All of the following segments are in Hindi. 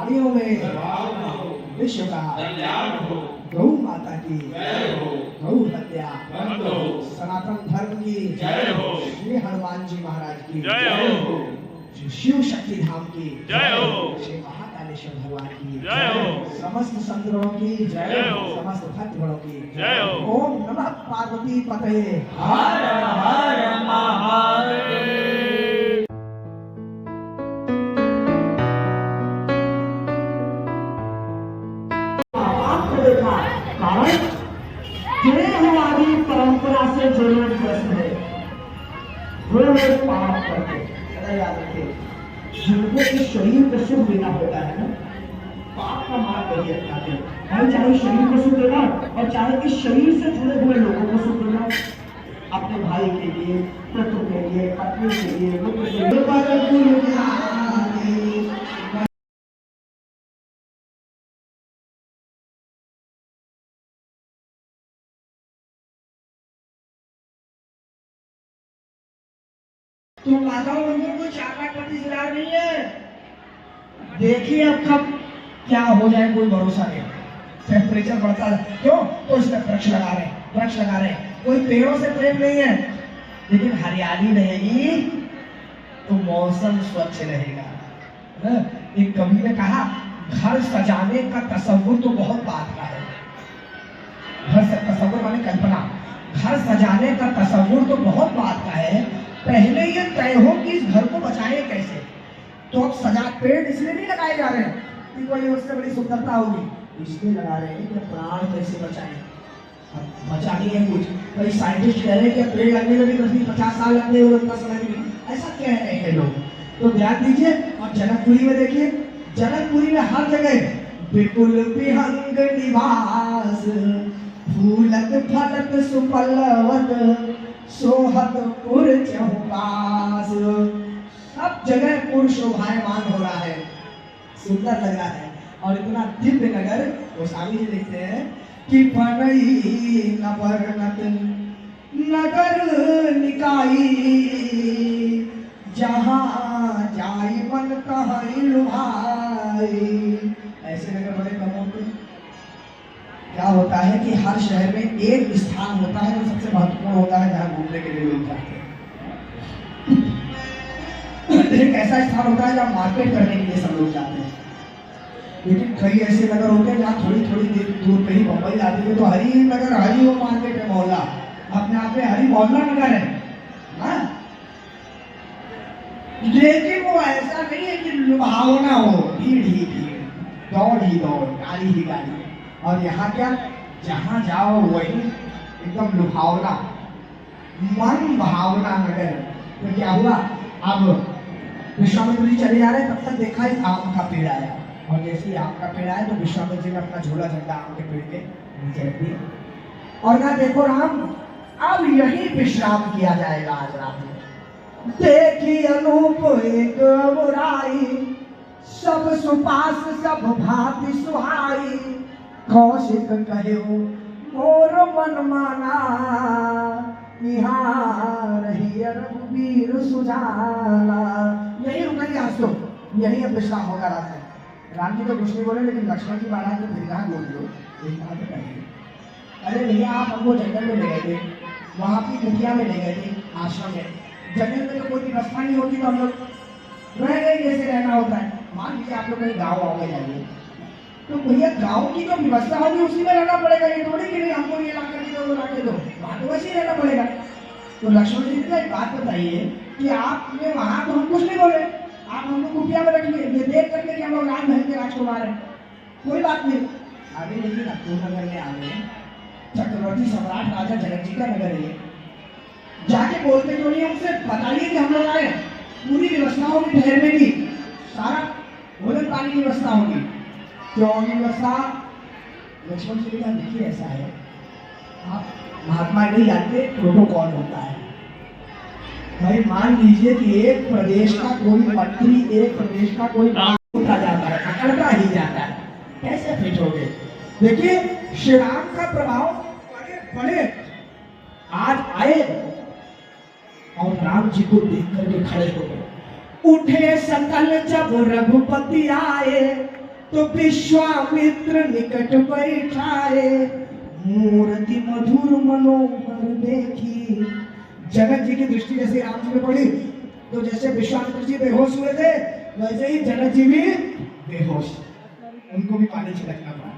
प्राणियों में विश्व का गौ माता की गौ हत्या, सनातन धर्म की श्री हनुमान जी महाराज की, शिव शक्ति धाम की जय हो, श्री महाकालेश्वर भगवान की जय हो, समस्त संतगणों की जय हो, समस्त भक्तगणों की जय हो। ओम नमः पार्वती पतये हर हर महादेव। कारण जो हमारी परंपरा से जुड़े ग्रस्त है वो लोग पाप करते हैं। याद रखिए, जिनको इस शरीर को सुख देना होता है ना, पाप का मार्ग नहीं अपनाते हैं। और चाहे शरीर को सुख देना और चाहे इस शरीर से जुड़े हुए लोगों को सुख देना, अपने भाई के लिए, पुत्र के लिए, पत्नी के लिए, पुत्र के लिए, तो माता मंदिर को 4,25,000 नहीं है। देखिए अब कब क्या हो जाए कोई भरोसा नहीं। टेम्परेचर बढ़ता है क्यों? तो इसमें वृक्ष लगा रहे हैं, वृक्ष लगा रहे हैं। कोई पेड़ों से प्रेम नहीं है, लेकिन हरियाली रहेगी तो मौसम स्वच्छ रहेगा। एक कवि ने कहा, घर सजाने का तस्वुर तो बहुत बात का है। घर से तस्वुर माने कल्पना, घर सजाने का तस्वुर तो बहुत बात का है, पहले ये तय हो कि इस घर को बचाए कैसे। तो अब सजा पेड़ इसलिए नहीं लगाए जा रहे हैं कि कोई उससे बड़ी सुंदरता होगी, इसलिए लगा रहे हैं कि प्राण कैसे बचाएं। अब बचानी है कुछ, कई साइंटिस्ट कह रहे हैं कि पेड़ लगने में भी 50 साल लगते हैं, उतना समय भी ऐसा कह रहे हैं लोग। तो ध्यान दीजिए। और जनकपुरी में देखिए, जनकपुरी में हर जगह बिपुल विहंग निवास, फूलत फलत सुपल्लवत सोहत पुर चौपास। सब जगह पुर शोभायमान हो रहा है, सुंदर लग रहा है। और इतना दिव्य नगर, गोस्वामी जी लिखते हैं कि बनई नवरनत नगर निकाई, जहाँ जाई मन तहीं लुभाई। ऐसे नगर बड़े कम होते हैं। क्या होता है कि हर शहर में एक स्थान होता है जो सबसे महत्वपूर्ण होता है, जहाँ घूमने के लिए लोग जाते हैं। एक ऐसा स्थान होता है जहाँ मार्केट करने के लिए सब लोग जाते हैं। लेकिन कई ऐसे नगर होते हैं जहाँ थोड़ी थोड़ी देर दूर पे ही बम्बई आती है, तो हरी नगर, हरी वो मार्केट है, मोहल्ला अपने आप में हरी मोहल्ला नगर है ना? लेकिन वो ऐसा नहीं है कि लुभावना हो, भीड़ ही भीड़, दौड़ ही दौड़, गाड़ी ही गाड़ी। और यहाँ क्या, जहाँ जाओ वही एकदम लुभावना, मन भावना नगर। तो क्या हुआ, अब विश्वामित्र जी चले जा रहे, तब तक देखा एक आम का पेड़ आया, और जैसे ही आम का पेड़ आया तो विश्वामित्र जी ने अपना झोला झंडा आम के पेड़ के नीचे रख दिया और कहा, देखो राम, अब यही विश्राम किया जाएगा आज रात में। देखी अनूप एक बुराई, सब सुपास सब भांति सुहाई, कौशिक कहो मोर मन माना, यहाँ रही रघुवीर सुजाना। यही रुकेंगे आज तो, यही अब विश्राम होगा रात में। राम जी तो कुछ नहीं बोले, लेकिन लक्ष्मण जी महाराज ने फिर कहा, बोल दो एक बात बताइए। अरे भैया, आप हमको जंगल में ले गए थे, वहाँ की कुटिया में ले गए थे, आश्रम में। जंगल में तो कोई व्यवस्था नहीं होती, तो हम लोग रह गए जैसे रहना होता है। मान लीजिए आप लोग कहीं गाँव आओ में जाइए, तो भैया गांव की जो व्यवस्था होगी उसी में रहना पड़ेगा। ये थोड़ी कि नहीं हमको ये ला कर दो, वो ला के दो, वहाँ तो वैसे ही रहना पड़ेगा। तो लक्ष्मण जी ने एक बात बताइए कि आपने वहाँ तो हम कुछ नहीं बोले, आप हमको कुटिया में रखिए, ये देख करके कि हम लोग राम महल के राजकुमार हैं, कोई बात नहीं। अभी लेकिन अक्टूबर नगर में आ गए, चक्रवर्ती सम्राट राजा जनक जी का नगर है। जाके बोलते क्यों नहीं, हमसे बताइए कि हम लोग आए, पूरी व्यवस्था होगी ठहरने की, सारा भोजन पानी की व्यवस्था होगी। क्यों होगी व्यवस्था? लक्ष्मण जी ने कहा, देखिए ऐसा है, आप महात्मा नहीं जानते प्रोटोकॉल होता है भाई। मान लीजिए कि एक प्रदेश का कोई मंत्री, एक प्रदेश का कोई उठा जाता है, अकड़ता ही जाता है, कैसे फिट हो गए? देखिए श्री राम का प्रभाव बड़े बड़े आज आए और राम जी को देख करके खड़े हो गए। उठे सकल जब रघुपति आए, तो विश्वामित्र निकट बैठाए, मूर्ति मधुर मनोहर देखी। जनक जी की दृष्टि जैसे राम जी पे पड़ी, तो जैसे विश्वामित्र जी बेहोश हुए थे, वैसे ही जनक जी भी बेहोश, उनको भी पानी छिड़कना पड़ा।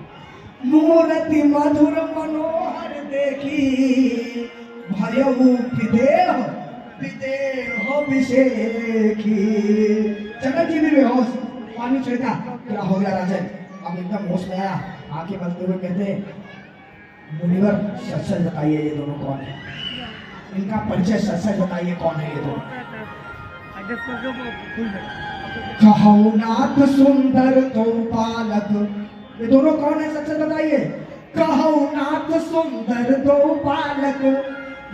मूर्ति मधुर मनोहर देखी, भयऊ विदेह विदेह विषेखी। जनक जी भी बेहोश, पानी छिड़का, क्या हो गया राजन? अब एकदम होश में आया, आंखें बंद हुए कहते, मुनिवर सच सच बताइए ये दोनों कौन है? इनका परिचय सच सच बताइए कौन है ये दोनों? कहौ नाथ सुंदर तो पालक, ये दोनों कौन है? सच सच बताइए। कहौ नाथ सुंदर दो पालक,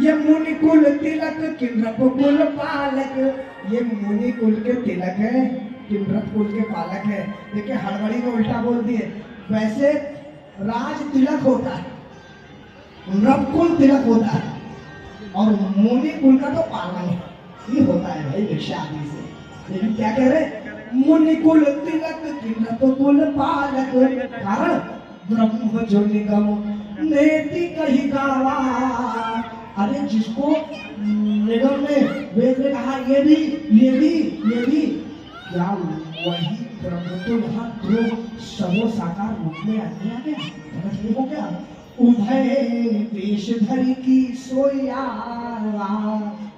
ये मुनि कुल तिलक किन्नप कुल पालक। ये मुनि कुल के तिलक है, किन्नप कुल के पालक है। देखिए हड़बड़ी में उल्टा बोल दिए। वैसे राज तिलक होता है, नृप कुल तिलक होता है, और मुनि कुल का तो पालन ही होता है भाई भिक्षा आदि से। लेकिन क्या कह रहे? मुनि कुल तिलक किन्नप कुल पालक, कारण ब्रह्म जो निगम नेति कही गावा। अरे जिसको निगम में वेद ने कहा ये भी ये भी ये भी, क्या वही ब्रह्म तो यहाँ ध्रुव सर्व साकार रूप में आने आ गया? समझ हो क्या? उभय पेश धरी की सोया,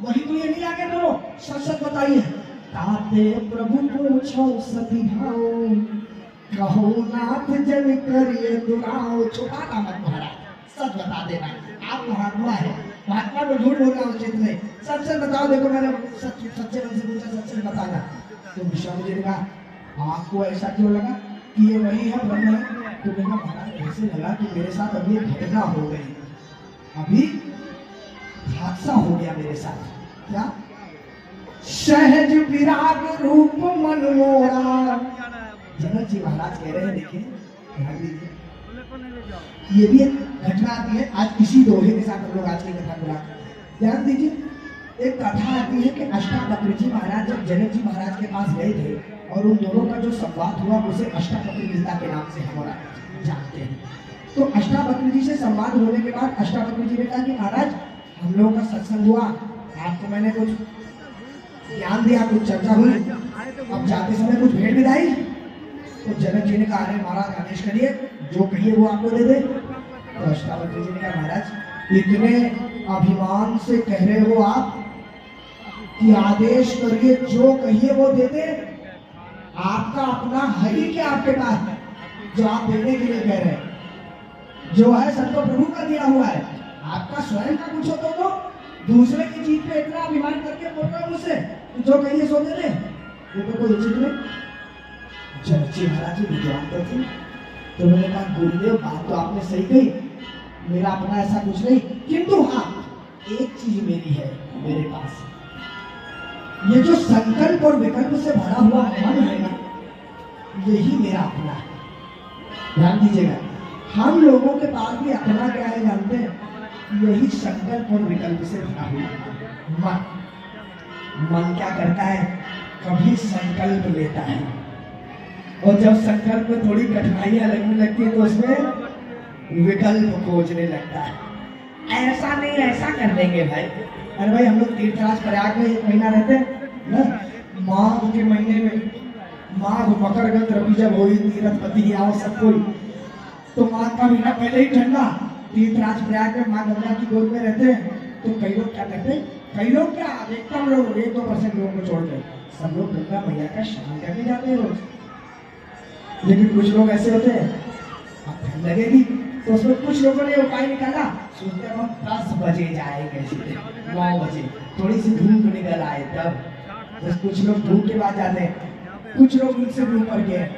वही तो ये नहीं आ गया। दोनों सच सच बताइए। ताते प्रभु पूछो सती भाव, कहो नाथ जन करिए दुराओ। छोटा का मत महाराज, सच बता देना। आप महात्मा है, महात्मा को झूठ बोलना उचित नहीं। सच सच बताओ। देखो मैंने सच्चे मन से पूछा, सच सच बताना। तो विश्वामित्र जी ने कहा आपको ऐसा क्यों लगा कि ये वही है ब्रह्म है? तो मैंने कहा महाराज ऐसे लगा कि मेरे साथ अभी एक घटना हो गई, अभी हादसा हो गया मेरे साथ। क्या? सहज विराग रूप मन मोरा। जनक जी महाराज कह रहे हैं, देखिए ध्यान दीजिए, ये भी एक घटना आती है। आज इसी दोहे के साथ हम लोग आज की कथा को ध्यान दीजिए। एक कथा आती है कि अष्टावक्र जी महाराज जब जनक जी महाराज के पास गए थे, और उन दोनों का जो संवाद हुआ उसे अष्टावक्र गीता के नाम से हमारा जानते हैं। तो अष्टावक्र जी से संवाद होने के बाद अष्टावक्र जी ने कहा कि महाराज हम लोगों का सत्संग हुआ, आपको मैंने कुछ ज्ञान दिया, कुछ चर्चा हुई, अब जाते समय कुछ भेंट विदाई। तो जनक जी ने कहा अरे महाराज आदेश करिए, जो कहिए वो आपको दे दे। तो अष्टावक्र जी ने कहा महाराज इतने अभिमान से कह रहे हो आप कि आदेश करिए, जो कहिए वो दे दे। आपका अपना है ही क्या आपके पास जो आप देने के लिए कह रहे हैं? जो है सब तो प्रभु का दिया हुआ है, आपका स्वयं का कुछ हो तो दो। दूसरे की चीज पे इतना अभिमान करके बोल रहे हो मुझसे, जो कहिए सो दे दे। ये तो कोई उचित नहीं। जनक जी महाराज जी विद्वान तो थे, तो उन्होंने कहा गुरुदेव बात तो आपने सही कही, मेरा अपना ऐसा कुछ नहीं, किंतु हाँ एक चीज मेरी है मेरे पास, ये जो संकल्प और विकल्प से भरा हुआ मन है ना, यही मेरा अपना है। ध्यान दीजिएगा, हम लोगों के पास भी अपना क्या है जानते हैं? यही संकल्प और विकल्प से भरा हुआ मन। मन क्या करता है? कभी संकल्प लेता है, और जब संकल्प में थोड़ी कठिनाइयां लगने लगती है तो उसमें विकल्प खोजने लगता है। ऐसा नहीं ऐसा कर लेंगे भाई। अरे भाई हम लोग तीर्थराज प्रयाग में 1 महीना रहते हैं, माघ के महीने में, माघ मकर गत रवि जब हुई तीर्थपति आओ सब कोई, तो माघ का महीना पहले ही ठंडा, तीर्थराज प्रयाग में माँ गंगा की गोद में रहते हैं। तो कई लोग क्या करते हैं, कई लोग क्या अधिकतम लोग 1-2% लोगों को छोड़ के सब लोग गंगा मैया का स्नान करने जाते हैं रोज। लेकिन कुछ लोग ऐसे होते हैं, अब ठंड लगेगी तो उसमें कुछ लोगों ने उपाय निकाला, सोचते हम 10 बजे जाएंगे, 9 बजे थोड़ी सी धूप निकल आए तब। तो कुछ लोग धूप के बाद जाते हैं, कुछ लोग उनसे भी ऊपर गए,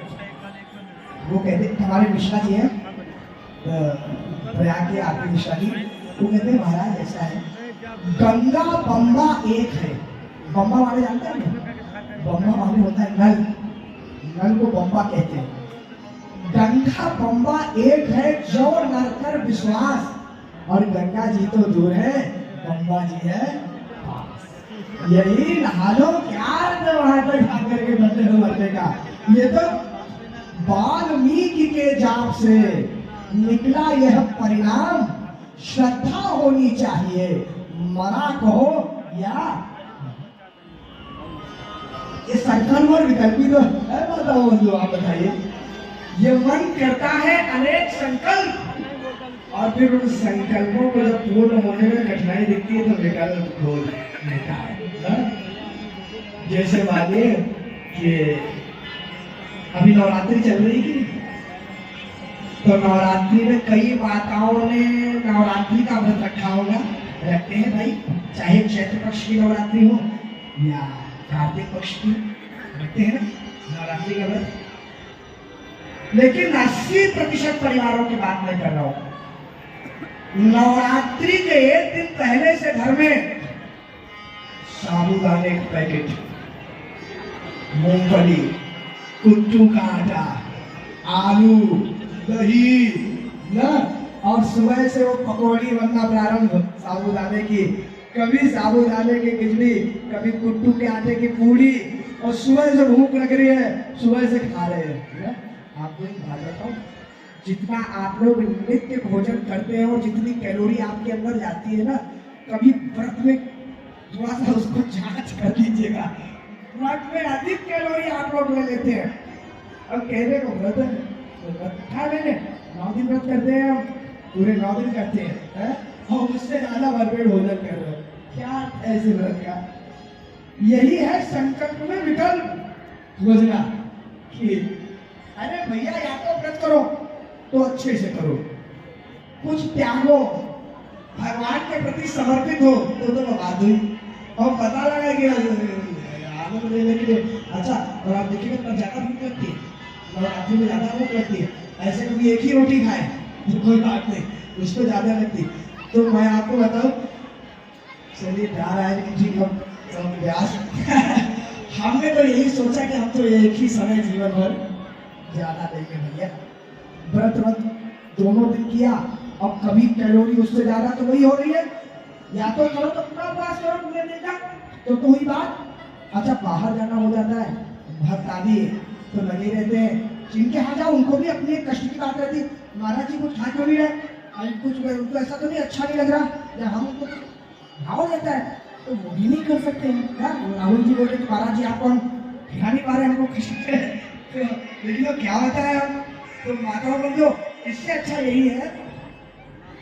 वो कहते हमारे मिश्रा जी हैं प्रयाग के आरती मिश्रा जी, वो कहते हैं महाराज ऐसा है, गंगा बम्बा एक है। बम्बा वाले जानते हैं? बम्बा वाले होता है नल, नल को बम्बा कहते हैं। गंगा बम्बा एक है जो नरकर विश्वास, और गंगा जी तो दूर है, बम्बा जी है पास। यही नहा लो, क्या वहां पर ठाकर के बंदे हो मरने का। ये तो वाल्मीकि के जाप से निकला यह परिणाम, श्रद्धा होनी चाहिए, मना कहो या ये संकल्प और विकल्पी तो है। बताओ बंधु, आप बताइए। ये मन करता है अनेक संकल्प और फिर उन संकल्पों को जब पूर्ण होने में कठिनाई दिखती है तो विकल्प खोल लेता है। जैसे मानिए कि अभी नवरात्रि चल रही थी, तो नवरात्रि में कई माताओं ने नवरात्रि का व्रत रखा होगा, रखते हैं भाई, चाहे चैत्र पक्ष की नवरात्रि हो या कार्तिक पक्ष की, रखते हैं ना नवरात्रि का व्रत। लेकिन 80% परिवारों की बात मैं कर रहा हूं, नवरात्रि के एक दिन पहले से घर में साबूदाने का पैकेट, मूंगफली, कुट्टू का आटा, आलू, दही ना, और सुबह से वो पकौड़ी बनना प्रारंभ साबूदाने की, कभी साबूदाने की खिचड़ी, कभी कुट्टू के आटे की पूड़ी, और सुबह से भूख लग रही है, सुबह से खा रहे हैं। आपको एक बात बताऊं, जितना आप लोग नित्य भोजन करते हैं और जितनी कैलोरी आपके अंदर जाती है ना, कभी व्रत में थोड़ा सा उसको जांच कर लीजिएगा। व्रत में अधिक कैलोरी आप लोग ले लेते हैं। अब कहने को व्रत है, तो व्रत खा लेने, 9 दिन व्रत करते हैं हम, पूरे 9 दिन करते हैं, और उससे ज्यादा भरपेट भोजन कर रहे हो, क्या ऐसे व्रत का? यही है संकल्प में विकल्प खोजना कि अरे भैया या तो व्रत करो तो अच्छे से करो, कुछ त्यागो, भगवान के प्रति समर्पित हो तो बात हुई। और पता लगा कि आनंद लेने के लिए अच्छा, और आप देखिएगा तब ज्यादा भूख लगती है, नवरात्रि में ज्यादा भूख लगती है। ऐसे कभी एक ही रोटी खाए तो कोई बात नहीं, उसको ज्यादा लगती। तो मैं आपको बताऊं, चलिए प्यार आए लेकिन ठीक, हम व्यास हमने तो यही सोचा कि हम तो एक ही समय जीवन भर ज्यादा देंगे भैया, व्रत दोनों दिन किया, अब कभी कैलोरी उससे ज्यादा तो वही हो रही है, या तो करो तो पूरा उपवास करो पूरे दिन का, तो वही बात। अच्छा, बाहर जाना हो जाता है, भक्त आदि तो लगे रहते हैं, जिनके यहाँ जाओ उनको भी अपनी एक कष्ट की बात रहती, महाराज जी कुछ खा क्यों नहीं रहे, कुछ उनको ऐसा तो नहीं अच्छा नहीं लग रहा, या हम उनको भाव देता है तो वो भी नहीं कर सकते हैं। राहुल जी बोले तो महाराज जी आपको हम खिला नहीं पा रहे, हमको खुशी है, तो लेकिन वो क्या होता है हम तो माता बंधु, इससे अच्छा यही है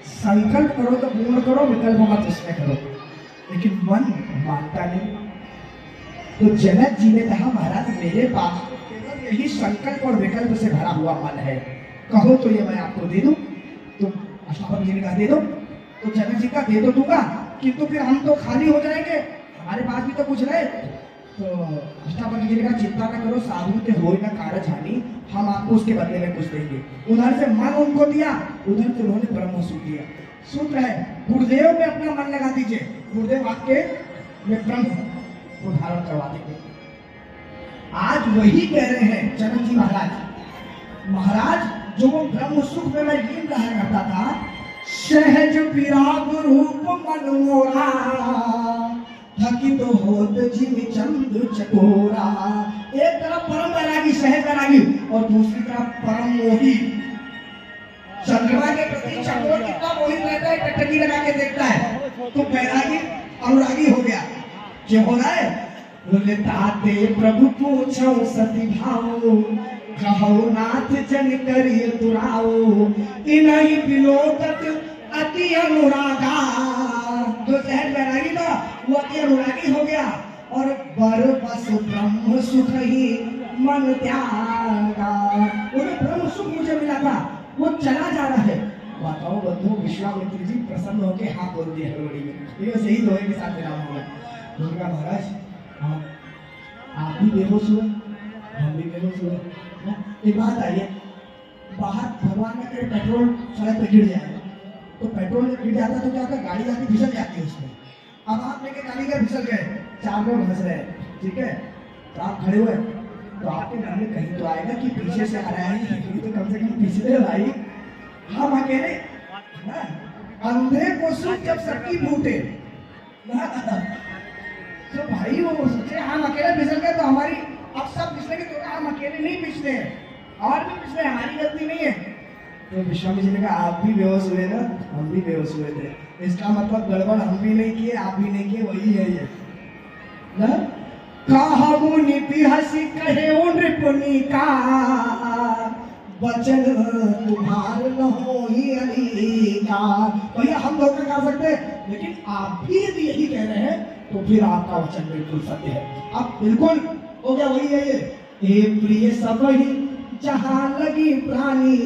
संकल्प करो तो पूर्ण करो, विकल्प मत उसमें करो। लेकिन मन मानता नहीं, तो जनक जी ने कहा महाराज मेरे पास केवल यही संकल्प और विकल्प से भरा हुआ मन है, कहो तो ये मैं आपको दे दूं। तो अष्टावक्र जी ने कहा दे दो, तो जनक जी का दे तो दूंगा, किंतु फिर हम तो खाली हो जाएंगे, हमारे पास भी तो कुछ रहे। तो अष्टावक्र जी ने कहा चिंता न करो, साधु ते हो न कारज हानि, हम आपको उसके बदले में कुछ देंगे। उधर से मन उनको दिया, उधर से उन्होंने ब्रह्म सूत्र दिया। सूत्र है गुरुदेव में अपना मन लगा दीजिए, गुरुदेव वाक्य में ब्रह्म को धारण करवा देंगे। आज वही कह रहे हैं जनक जी महाराज, महाराज जो वो ब्रह्म सुख में मैं लीन रहा करता था, सहज विराग रूप मन मोरा, थकित होत जिम चंद चकोरा। एक तरफ परम वैरागी सहज वैरागी और दूसरी तरफ परम मोही, चंद्रमा के प्रति चकोर कितना मोहित रहता है, टकटकी लगा के देखता है, तो वैरागी अनुरागी हो गया। क्या हो रहा है? बोले ताते प्रभु पूछो सती भाओ, कहो नाथ जन करिए दुराओ, इन्हीं बिलोकत अति अनुरागा। जो सहज वैरागी था वो अति अनुरागी हो गया, और बर बस ब्रह्म सुख ही मन त्यागा। उन्हें ब्रह्म सुख मुझे मिला था, वो चला जा रहा है। बताओ बंधु, विश्वामित्र जी प्रसन्न होकर हाँ बोल दिया हड़बड़ी में, ये सही दोहे के साथ विराम होगा। दुर्गा महाराज आप भी बेहोश हुए, हम भी बेहोश हुए। एक बात आइए, बाहर भगवान का करे पेट्रोल सड़क पे गिर जाए, तो पेट्रोल जब गिर जाता तो क्या होता है, गाड़ी जाती फिसल जाती है उसमें। अब आप लेके गाड़ी का फिसल गए, 4 लोग हंस रहे हैं, ठीक है, तो आप खड़े हुए, तो आपके मन में कहीं तो आएगा कि पीछे से आ रहा है, तो कम से कम पिछले भाई हम अकेले अंधे को सुख जब सबकी फूटे, तो भाई वो सोचे हम अकेले फिसल गए तो हमारी अब सब पिछले के, तो हम अकेले नहीं पिछले हैं, और भी इसमें हमारी गलती नहीं है। तो विश्वामित्र जी ने कहा आप भी बेहोश हुए ना, हम भी बेहोश हुए थे, इसका मतलब गड़बड़ हम भी नहीं किए आप भी नहीं किए, वही है ये ना। कहा मुनि बिहसी कहे नृपनि का वचन तुम्हार न होई अलीका। भैया हम धोखा खा सकते हैं, लेकिन आप भी यदि यही कह रहे हैं तो फिर आपका वचन बिल्कुल सत्य है। अब बिल्कुल हो गया, वही है ये प्रिय सब ही जहां लगी प्राणी।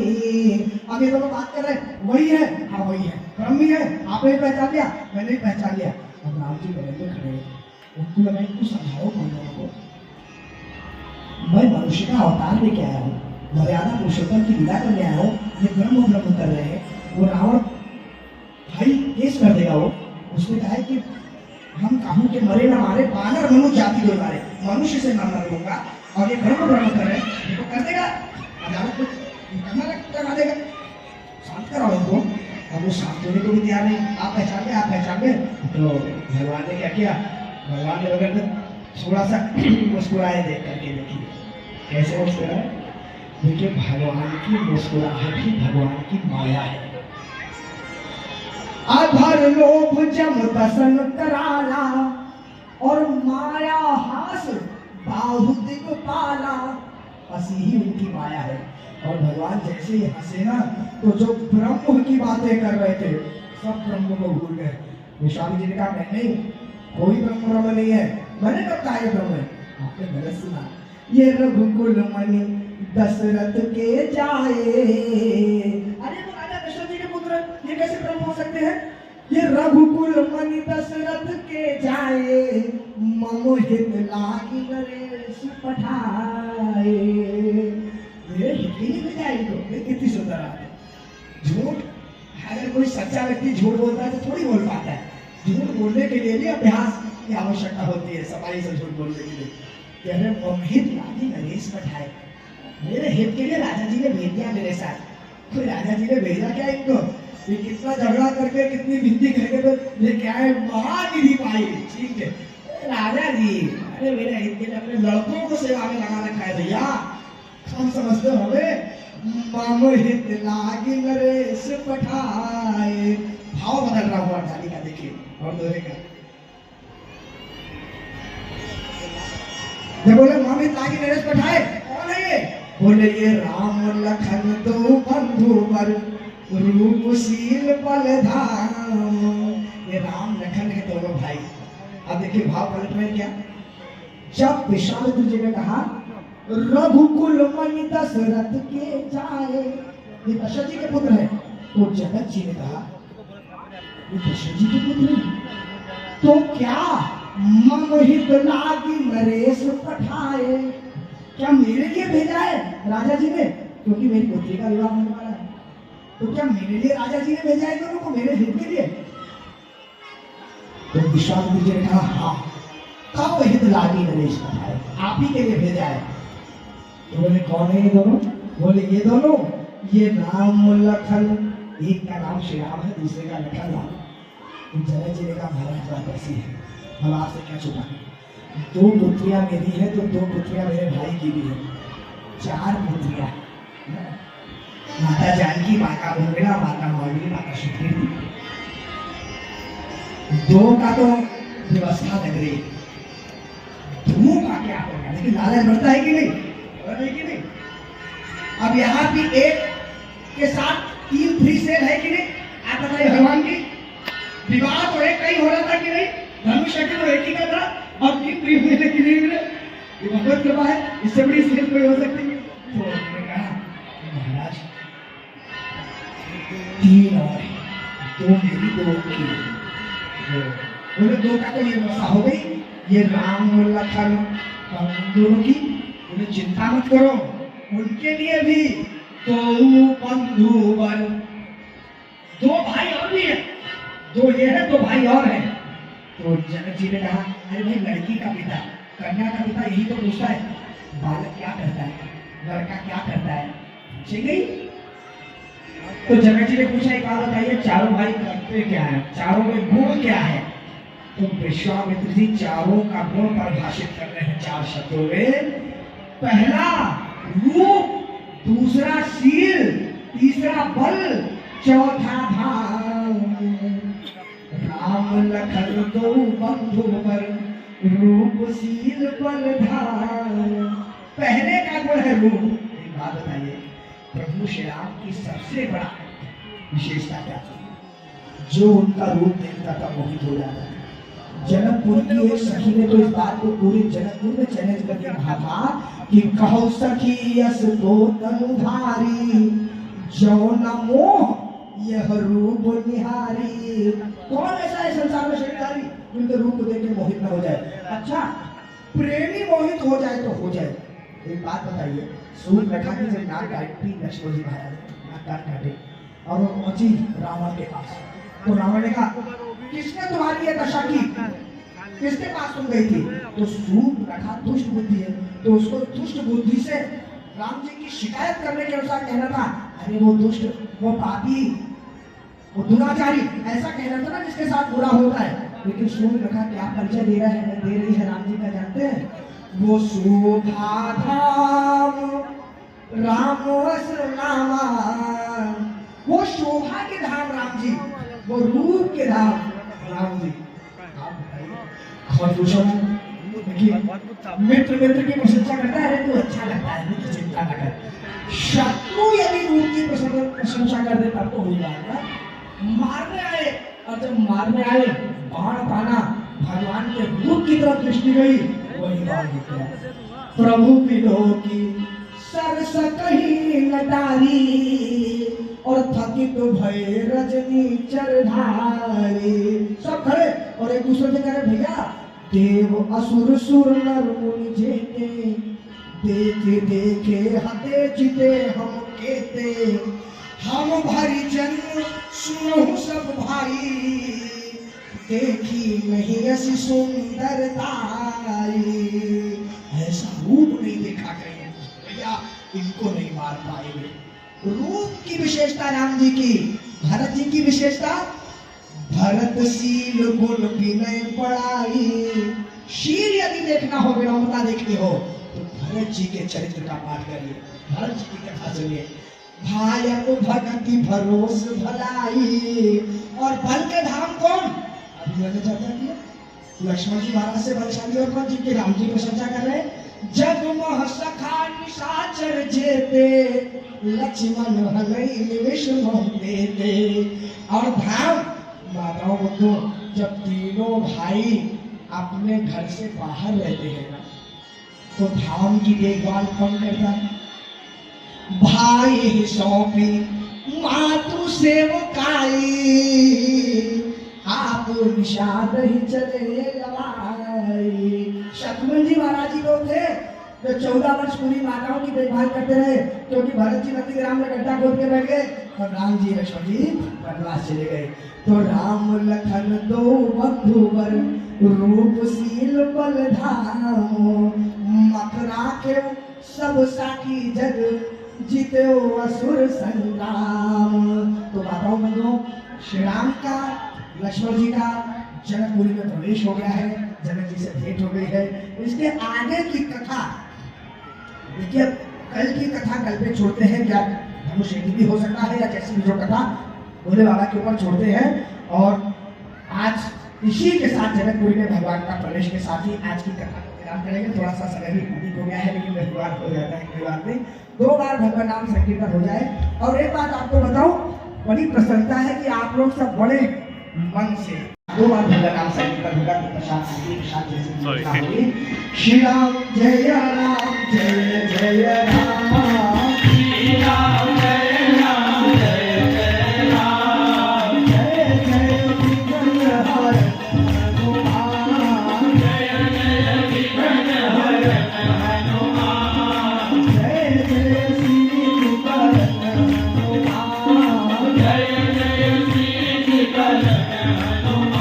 अब ये दोनों बात कर रहे हैं, वही है, हाँ वही है, ब्रह्म ही है, आपने पहचान लिया मैंने पहचान लिया। अब राम जी बगल में खड़े उनको लगा इनको समझाओ कौन दोनों को, मैं मनुष्य का अवतार लेके आया हूँ, मर्यादा पुरुषोत्तम की विदा करने आया हूँ, ये ब्रह्म ब्रह्म कर रहे हैं। वो रावण भाई केस कर देगा, वो उसने कहा है कि हम कहूँ के मरे ना मारे, बानर मनुष्य जाति दो मारे, मनुष्य से मरना लूंगा, और ये ब्रह्म ब्रह्म कर रहे हैं, तो कर देगा, अदालत को करना लगा देगा, शांत कराओ इनको। अब वो शांत होने को भी तैयार नहीं, आप पहचान गए। तो भगवान ने क्या किया, भगवान ने अगर थोड़ा सा मुस्कुराए देख करके, देखिए कैसे मुस्कुराए, देखिए भगवान की मुस्कुराहट ही भगवान की माया है। अधर लोभ जम दसन कराला और माया हास बाहु दिगपाला, हंसी ही उनकी माया है। और भगवान जैसे ही हंसे ना, तो जो ब्रह्म की बातें कर रहे थे सब ब्रह्म को भूल गए। विश्वामित्र जी ने कहा नहीं, कोई ब्रह्म नहीं है, मैंने कब कहा ये ब्रह्म है, आपने गलत सुना। ये रघुकुल मणि दशरथ के जाए, अरे वो राजा दशरथ जी के पुत्र, ये कैसे ब्रह्म हो सकते हैं। ये रघुकुल मणि दशरथ के जाए, ममोहित लागी नरेश पठाए। मेरे हित के लिए भेजा इनको, कितनी सुंदर बात है। झूठ, अगर कोई सच्चा व्यक्ति झूठ बोलता है तो थोड़ी बोल पाता है, झूठ बोलने के लिए भी अभ्यास की आवश्यकता होती है, सफाई से झूठ बोलने के लिए। कह रहे ममहित लागी नरेश पठाए, मेरे हित के लिए राजा जी ने भेज दिया मेरे साथ। तो राजा जी ने भेजा क्या इनको, ये कितना झगड़ा करके कितनी विनती करके तो लेके आए, महानिधि पाई, ठीक है राजा जी, अरे मेरे हित के लिए अपने लड़कों को सेवा में लगा रखा है भैया, हम समझते हो हमें। ममहित लागी नरेश पठाए, भाव बदल रहा हुआ डाली का, देखिए और दोहरे का। जब बोले ममहित लागी नरेश पठाए, कौन है ये, बोले ये राम लखन दो बंधु वर रूपशील बलधाम। ये राम लखन है दोनों भाई। अब देखिए भाव पलट रहे क्या, जब विश्वामित्र जी ने कहा रघुकुल मणि दशरथ के जाए, ये दशरथ जी के पुत्र है, तो जनक जी ने कहा ये दशरथ जी के पुत्र है, तो क्या ममहित लागी नरेश पठाए, क्या मेरे लिए भेजा है राजा जी ने, क्योंकि मेरी पुत्री का विवाह होने वाला है, तो क्या मेरे लिए राजा जी ने भेजा है दोनों को, मेरे हित के लिए। तो विश्वामित्र जी ने कहा हाँ, कब हित लागी नरेश पठाए, आप ही के लिए भेजा है। तो बोले कौन है ये दोनों, बोले ये दोनों, ये राम लखन, एक का नाम श्री राम है, दूसरे का लखन राम। तो जनक जी ने कहा महाराज बात ऐसी है, हम आपसे क्या छुपाएं, दो पुत्रियां मेरी हैं तो दो पुत्रियां मेरे भाई की भी है, 4 पुत्रियां, माता जानकी, माता उर्मिला, माता मौली, माता सुप्रीति। 2 का तो व्यवस्था लग रही, 2 का क्या होगा, लेकिन लालच बढ़ता है कि नहीं, कि नहीं। अब यहाँ भी एक के साथ 3 फ्री सेल है कि नहीं, आप बताइए भगवान की, विवाह तो एक ही हो रहा था कि नहीं, धनुष तो एक ही का था, अब 3 फ्री मिले कि नहीं मिले, ये भगवत कृपा है, इससे बड़ी सेल कोई हो सकती है। तो उन्होंने कहा महाराज 3 और 2 मेरी 2 की, बोले 2 का तो ये व्यवस्था हो गई, ये राम लखन दोनों की, उन्हें चिंता मत करो, उनके लिए भी 2 बंधु वर, 2 भाई और भी है, 2 ये है 2 भाई और हैं। तो जनक जी ने कहा अरे भाई लड़की का पिता, कन्या का पिता यही तो पूछता है, बालक क्या करता है, लड़का क्या करता है, ठीक है। तो जनक जी ने पूछा एक बात बताइए, चारों भाई करते क्या है, चारों में गुण क्या है। तो विश्वामित्र जी चारों का गुण परिभाषित कर रहे हैं 4 शब्दों में। पहला रूप, बंधुवर रूपशील बलधार। पहले का गुण है रूप। एक बात बताइए, प्रभु श्री राम की सबसे बड़ा विशेषता क्या थी? जो उनका रूप देखता था मोहित हो जाता है। जनकपुर की एक सखी ने तो इस बात को पूरे जनकपुर में चैलेंज करके कहा था कि कहो सखी यस तो तनुधारी, जो न मोह यह रूप निहारी। कौन ऐसा है संसार में शरीरधारी जिनके रूप को देख के मोहित न हो जाए? अच्छा, प्रेमी मोहित हो जाए तो हो जाए। एक बात बताइए, सूर्यरेखा की जब नाक काटी लक्ष्मण जी महाराज नाक काटे और वो पहुंची रावण के पास, तो रावण ने कहा किसने तुम्हारी ये दशा की, किसके पास तुम गई थी? तो सूर्यरेखा दुष्ट बुद्धि है, तो उसको दुष्ट बुद्धि से राम जी की शिकायत करने के अनुसार कहना था, अरे वो दुष्ट, वो पापी, वो दुराचारी, ऐसा कहना था ना जिसके साथ बुरा होता है। लेकिन सूर्यरेखा क्या परिचय दे रही है राम जी का, जानते हैं? वो शोभा धाम राम नामा, वो शोभा के धाम राम जी, वो रूप के धाम राम जी। आप बताइए, मित्र मित्र की प्रशंसा करता है तो अच्छा लगता है, मित्र चिंता न कर। शत्रु यदि रूप की प्रशंसा कर दे तब तो हो जाएगा। मारने आए, और जब मारने आए बाण पाना भगवान के रूप की तरफ दृष्टि गई, वही बाण निकला। प्रभु पिलो की सरस कहीं नटारी, और थकित भय रजनी चरधारी। सब खड़े और एक दूसरे से कह रहे, भैया देव असुर सुर नर मुनि जेते, देखे देखे हते चिते हम केते, हम भरी जन सुनो सब भाई, देखी नहीं ऐसी सुंदरताई। ऐसा रूप नहीं देखा कहीं भैया, इनको नहीं मार पाएंगे। रूप की विशेषता राम जी की। भरत जी की विशेषता, भरतशील गुण विनय बड़ाई। शील यदि देखना हो, विनम्रता देखनी हो, तो भरत जी के चरित्र का पाठ करिए, भरत जी की कथा सुनिए। भायक भगति भरोस भलाई, और बल के धाम कौन? अभी मैंने चर्चा किया, लक्ष्मण जी महाराज से बलशाली और कौन? जिनके राम जी प्रशंसा कर रहे हैं। जग मोह सखा निशाचर जेते, लक्ष्मण हलई विष्णु देते। और धाम माताओं बंधु, जब तीनों भाई अपने घर से बाहर रहते हैं ना, तो धाम की देखभाल कौन करता है? भाई सौंपी मातु सेवकाई, आप निषाद ही चले गवाई। शत्रुघ्न जी महाराज जी लोग थे जो 14 वर्ष पूरी माताओं की देखभाल करते रहे, क्योंकि भरत जी नंदीग्राम में गड्ढा खोद के बैठ गए और राम जी लक्ष्मण जी वनवास चले गए। तो राम लखन दो बंधुवर रूपशील बलधाम, मथुरा के सब साकी जग जीते असुर संग्राम। तो माताओं बंधुओं, श्री राम का लक्ष्मण जी का जनकपुरी में प्रवेश हो गया है, जनक जी से भेंट हो गई है। इसके आगे की कथा देखिए, कल की कथा कल पे छोड़ते हैं, क्या धनुष यज्ञ भी हो सकता है या जैसी भी जो कथा भोले बाबा के ऊपर छोड़ते हैं। और आज इसी के साथ जनकपुरी में भगवान का प्रवेश के साथ ही आज की कथा को विराम करेंगे। थोड़ा सा समय भी अधिक हो गया है, लेकिन व्यवहार हो जाता है कई बार में 2 बार भगवान नाम संकीर्तन हो जाए। और एक बात आपको बताऊं, बड़ी प्रसन्नता है कि आप लोग सब बड़े मन से 2 बार भगवान नाम संकीर्तन होगा। श्री राम जय राम, जय जय राम, श्री राम जय राम, जय जय राम, जय जय विघ्न हर हनुमान, जय जय विघ्न हर हनुमान, जय जय श्री कृपाल हनुमान, जय जय श्री कृपाल हनुमान।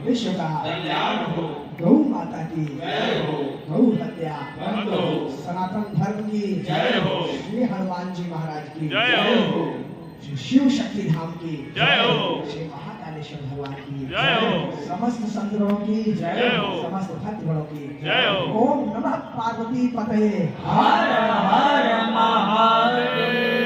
विश्व का कल्याण हो, गौ माता की जय हो, गौ हत्या बंद हो, सनातन धर्म की जय हो, श्री हनुमान जी महाराज की जय हो, श्री शिव शक्ति धाम की जय हो, श्री महाकालेश्वर भगवान की जय हो, समस्त संतों की जय हो, समस्त भक्तगणों की जय हो। ओम नमः पार्वती पतये हर हर महादेव।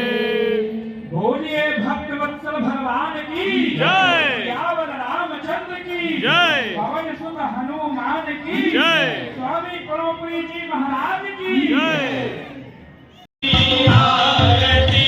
बोलिए भक्तवत्सल भगवान की जय। यावन रामचंद्र की जय। पवन सुत हनुमान की जय। स्वामी परोपरी जी महाराज की जय। आरती